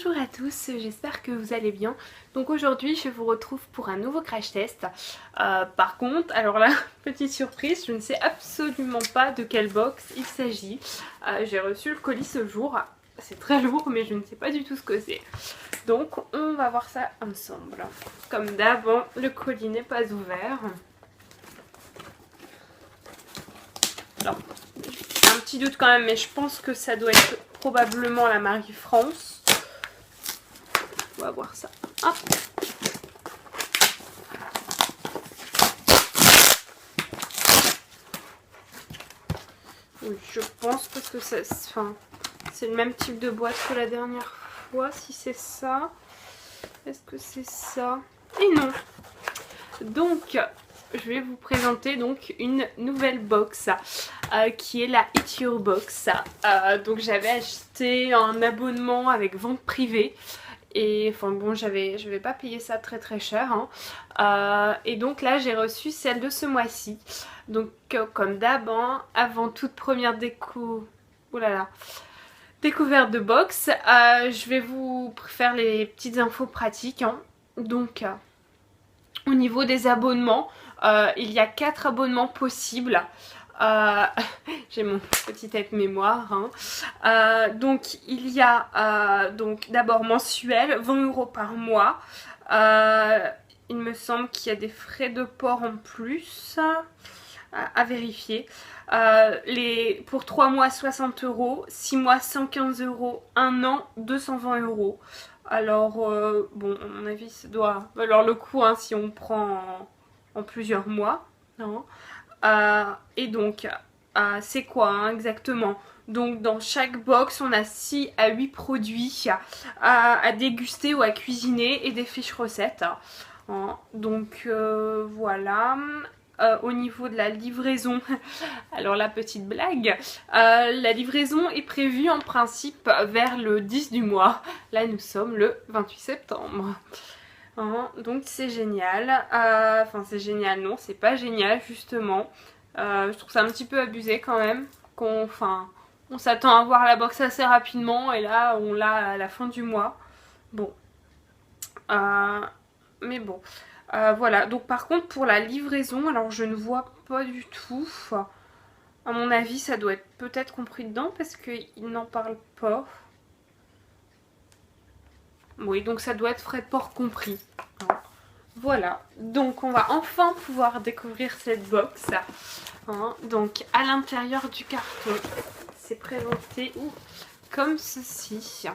Bonjour à tous, j'espère que vous allez bien. Donc aujourd'hui je vous retrouve pour un nouveau crash test. Par contre, alors là, petite surprise, je ne sais absolument pas de quelle box il s'agit. J'ai reçu le colis ce jour, c'est très lourd mais je ne sais pas du tout ce que c'est. Donc on va voir ça ensemble. Comme d'hab, le colis n'est pas ouvert. Alors, j'ai un petit doute quand même, mais je pense que ça doit être probablement la Marie France. On va voir ça. Hop. Oui, je pense parce que c'est le même type de boîte que la dernière fois. Si c'est ça. Est-ce que c'est ça? Et non. Donc, je vais vous présenter donc une nouvelle box qui est la Eat Your Box. Donc j'avais acheté un abonnement avec vente privée. Et enfin bon, j'avais pas payé ça très cher hein. Et donc là j'ai reçu celle de ce mois-ci. Donc comme d'hab hein, avant toute première découverte de box, je vais vous faire les petites infos pratiques hein. Donc au niveau des abonnements, il y a 4 abonnements possibles. J'ai mon petit aide-mémoire hein. Donc il y a donc d'abord mensuel, 20 € par mois. Il me semble qu'il y a des frais de port en plus à vérifier. Pour 3 mois 60 €, 6 mois 115 €, 1 an 220 €. Alors bon, à mon avis ça doit valoir le coup hein, si on prend en plusieurs mois hein. Et donc c'est quoi hein, exactement? Donc dans chaque box on a 6 à 8 produits à déguster ou à cuisiner et des fiches recettes hein. Donc voilà. Au niveau de la livraison, alors la petite blague, la livraison est prévue en principe vers le 10 du mois. Là nous sommes le 28 septembre. Hein, donc c'est génial. Enfin c'est génial, non c'est pas génial justement. Je trouve ça un petit peu abusé quand même. On s'attend à voir la box assez rapidement et là on l'a à la fin du mois. Bon. Mais bon. Voilà, donc par contre pour la livraison, alors je ne vois pas du tout. À mon avis ça doit être peut-être compris dedans parce qu'il n'en parle pas. Oui, donc ça doit être frais de port compris. Voilà, donc on va enfin pouvoir découvrir cette box. Donc à l'intérieur du carton, c'est présenté comme ceci.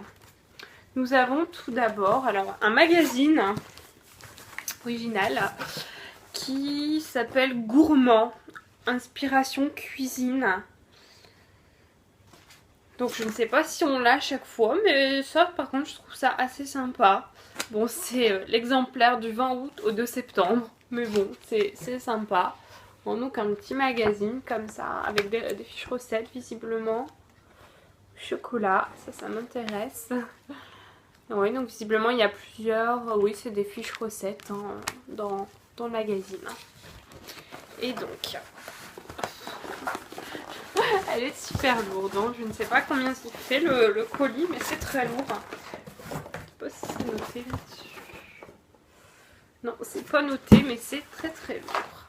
Nous avons tout d'abord alors un magazine original qui s'appelle Gourmand, inspiration cuisine. Donc je ne sais pas si on l'a à chaque fois, mais ça par contre je trouve ça assez sympa. Bon c'est l'exemplaire du 20 août au 2 septembre, mais bon c'est sympa. Bon, donc un petit magazine comme ça, avec des fiches recettes visiblement. Chocolat, ça m'intéresse. Oui, donc visiblement il y a plusieurs, oui c'est des fiches recettes hein, dans le magazine. Et donc, elle est super lourde, hein. Je ne sais pas combien il fait le colis, mais c'est très lourd. Je ne sais pas si c'est noté là-dessus. Non, c'est pas noté, mais c'est très lourd.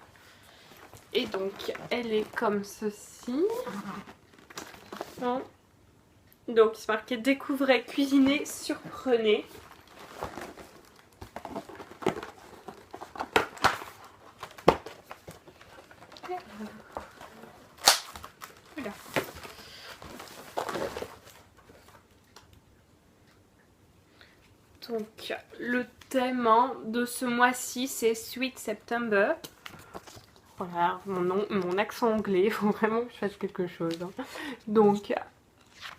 Et donc, elle est comme ceci. Hein. Donc, c'est marqué découvrez, cuisinez, surprenez. Voilà. Donc, le thème de ce mois-ci, c'est Sweet September. Voilà, mon accent anglais, il faut vraiment que je fasse quelque chose. Hein. Donc,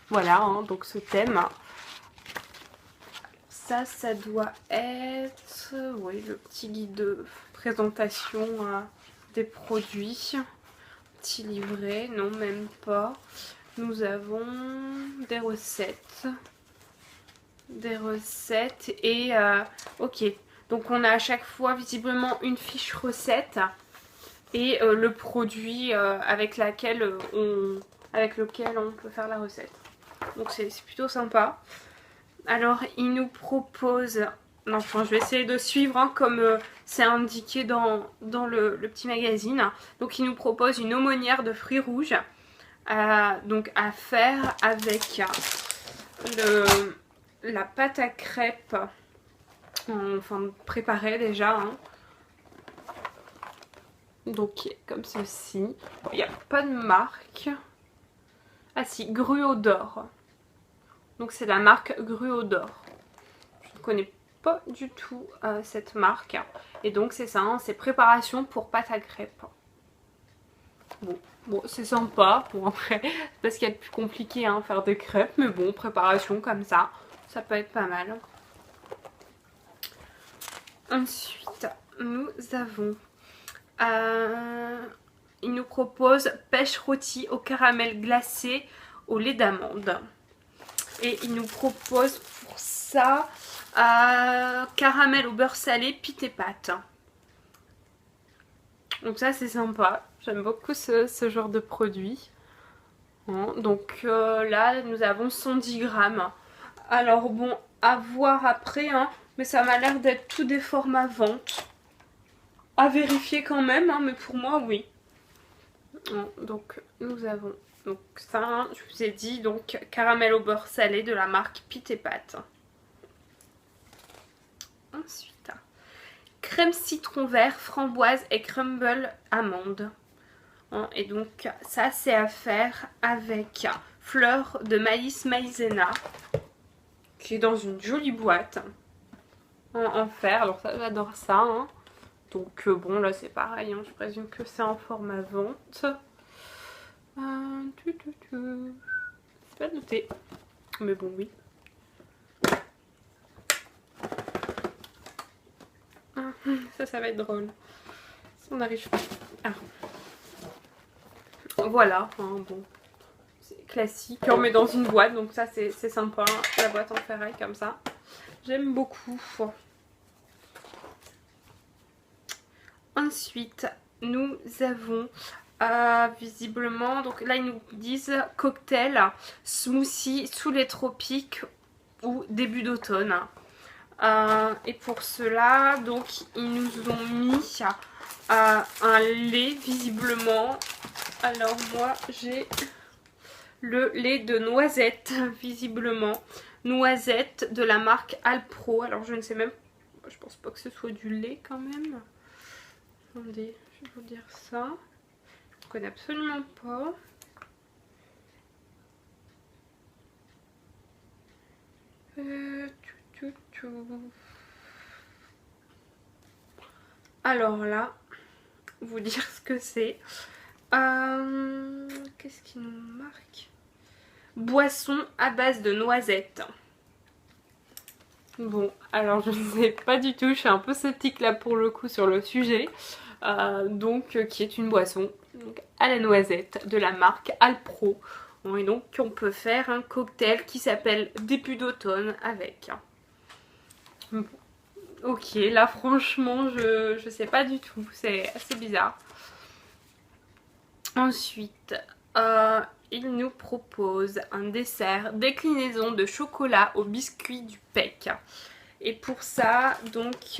voilà, hein, donc ce thème. Ça doit être, oui, le petit guide de présentation des produits. Petit livret, non, même pas. Nous avons des recettes. Et ok. Donc on a à chaque fois visiblement une fiche recette et le produit avec lequel on peut faire la recette. Donc c'est plutôt sympa. Alors il nous propose, enfin je vais essayer de suivre hein, comme c'est indiqué dans le petit magazine. Donc il nous propose une aumônière de fruits rouges, donc à faire avec la pâte à crêpes, enfin préparée déjà. Hein. Donc comme ceci. Bon, il n'y a pas de marque. Ah si, Gruau d'Or. Donc c'est la marque Gruau d'Or. Je ne connais pas du tout cette marque. Et donc c'est ça, hein, c'est préparation pour pâte à crêpes. Bon c'est sympa. Bon après, c'est parce qu'il y a de plus compliqué hein, faire des crêpes. Mais bon, préparation comme ça peut être pas mal. Ensuite, nous avons... il nous propose pêche rôtie au caramel glacé au lait d'amande. Et il nous propose pour ça caramel au beurre salé, pite et pâte. Donc ça c'est sympa. J'aime beaucoup ce genre de produit. Donc là nous avons 110 grammes. Alors bon, à voir après, hein, mais ça m'a l'air d'être tout des formats vente. À vérifier quand même, hein, mais pour moi oui. Donc nous avons donc ça, je vous ai dit, donc caramel au beurre salé de la marque Pite et Pâte. Ensuite, crème citron vert, framboise et crumble amande. Et donc ça c'est à faire avec fleur de maïs maïzena qui est dans une jolie boîte en fer. Alors ça j'adore ça. Hein. Donc bon là c'est pareil, hein, je présume que c'est en format vente. C'est pas noté. Mais bon oui. Ça va être drôle. Si on arrive. Ah. Voilà, hein, bon. C'est classique. On met dans une boîte, donc ça c'est sympa. Hein, la boîte en ferraille comme ça. J'aime beaucoup. Ensuite, nous avons visiblement, donc là ils nous disent cocktail, smoothie sous les tropiques ou début d'automne. Et pour cela, donc ils nous ont mis un lait visiblement. Alors moi j'ai le lait de noisette visiblement. Noisette de la marque Alpro. Alors je ne sais même, je pense pas que ce soit du lait quand même. Attendez, je vais vous dire ça. Je ne connais absolument pas. Alors là, vous dire ce que c'est. Qu'est-ce qui nous marque? Boisson à base de noisettes. Bon, alors je ne sais pas du tout, je suis un peu sceptique là pour le coup sur le sujet. Qui est une boisson donc, à la noisette de la marque Alpro. Et donc on peut faire un cocktail qui s'appelle début d'automne avec. Bon. Ok, là franchement je sais pas du tout, c'est assez bizarre. Ensuite, il nous propose un dessert déclinaison de chocolat au biscuit du PEC. Et pour ça, donc,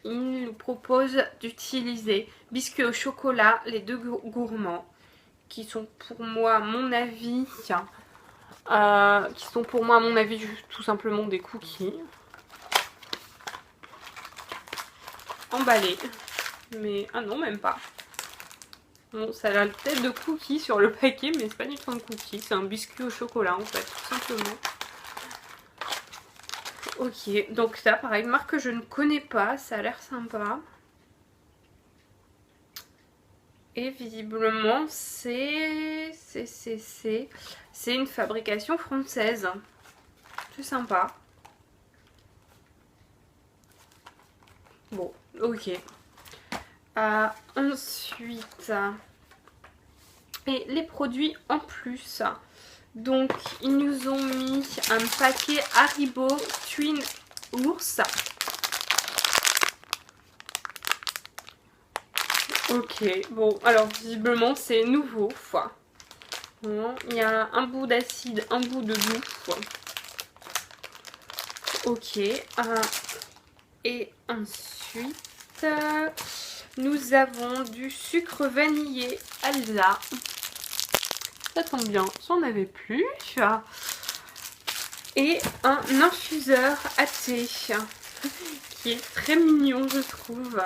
il nous propose d'utiliser biscuits au chocolat, les deux gourmands, qui sont pour moi, à mon avis, tout simplement des cookies. Emballés. Mais, ah non, même pas. Bon, ça a la tête de cookie sur le paquet, mais c'est pas du tout un cookie, c'est un biscuit au chocolat en fait, tout simplement. Ok, donc ça, pareil, marque que je ne connais pas, ça a l'air sympa. Et visiblement, c'est une fabrication française. C'est sympa. Bon, ok. Ensuite, et les produits en plus. Donc, ils nous ont mis un paquet Haribo Twin Ours. Ok, bon, alors visiblement c'est nouveau. Bon, il y a un bout d'acide, un bout de doux. Ok. Et ensuite, nous avons du sucre vanillé Alza. Ça tombe bien, j'en avais plus. Et un infuseur à thé qui est très mignon, je trouve.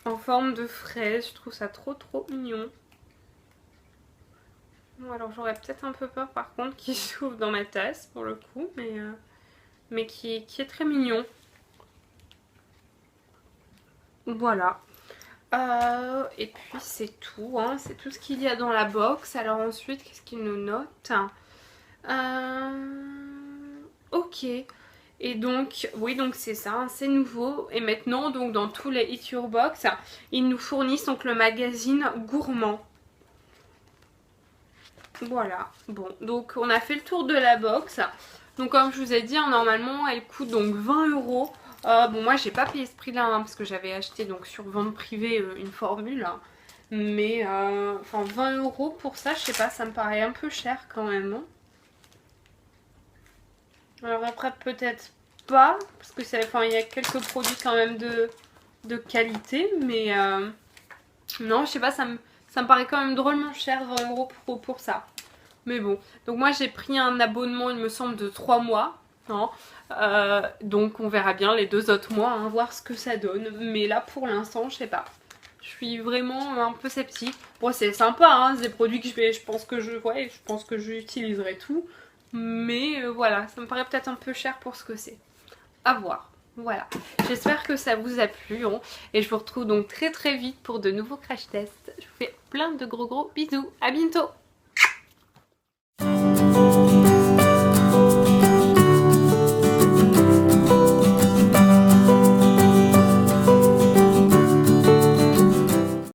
En forme de fraise, je trouve ça trop mignon. Bon, alors j'aurais peut-être un peu peur par contre qu'il s'ouvre dans ma tasse pour le coup, mais qui est très mignon. Voilà. Et puis c'est tout, hein. C'est tout ce qu'il y a dans la box. Alors ensuite, qu'est-ce qu'il nous note? Ok. Et donc, oui, donc c'est ça, hein, c'est nouveau. Et maintenant, donc dans tous les Eat Your Box, ils nous fournissent donc le magazine gourmand. Voilà, bon, donc on a fait le tour de la box. Donc comme je vous ai dit, hein, normalement elle coûte donc 20 €. Bon, moi j'ai pas payé ce prix là, hein, parce que j'avais acheté donc sur vente privée une formule, hein. Mais enfin 20 € pour ça, je sais pas, ça me paraît un peu cher quand même, hein. Alors après peut-être pas, parce que enfin, il y a quelques produits quand même de qualité, mais non, je sais pas, ça me paraît quand même drôlement cher 20 € pour ça. Mais bon, donc moi j'ai pris un abonnement, il me semble, de 3 mois. Hein. Donc on verra bien les 2 autres mois, hein, voir ce que ça donne. Mais là pour l'instant, je sais pas. Je suis vraiment un peu sceptique. Bon, c'est sympa, hein, c'est des produits que je pense que j'utiliserai tout. Mais voilà, ça me paraît peut-être un peu cher pour ce que c'est. À voir. Voilà, j'espère que ça vous a plu, hein, et je vous retrouve donc très vite pour de nouveaux crash tests. Je vous fais plein de gros bisous, à bientôt.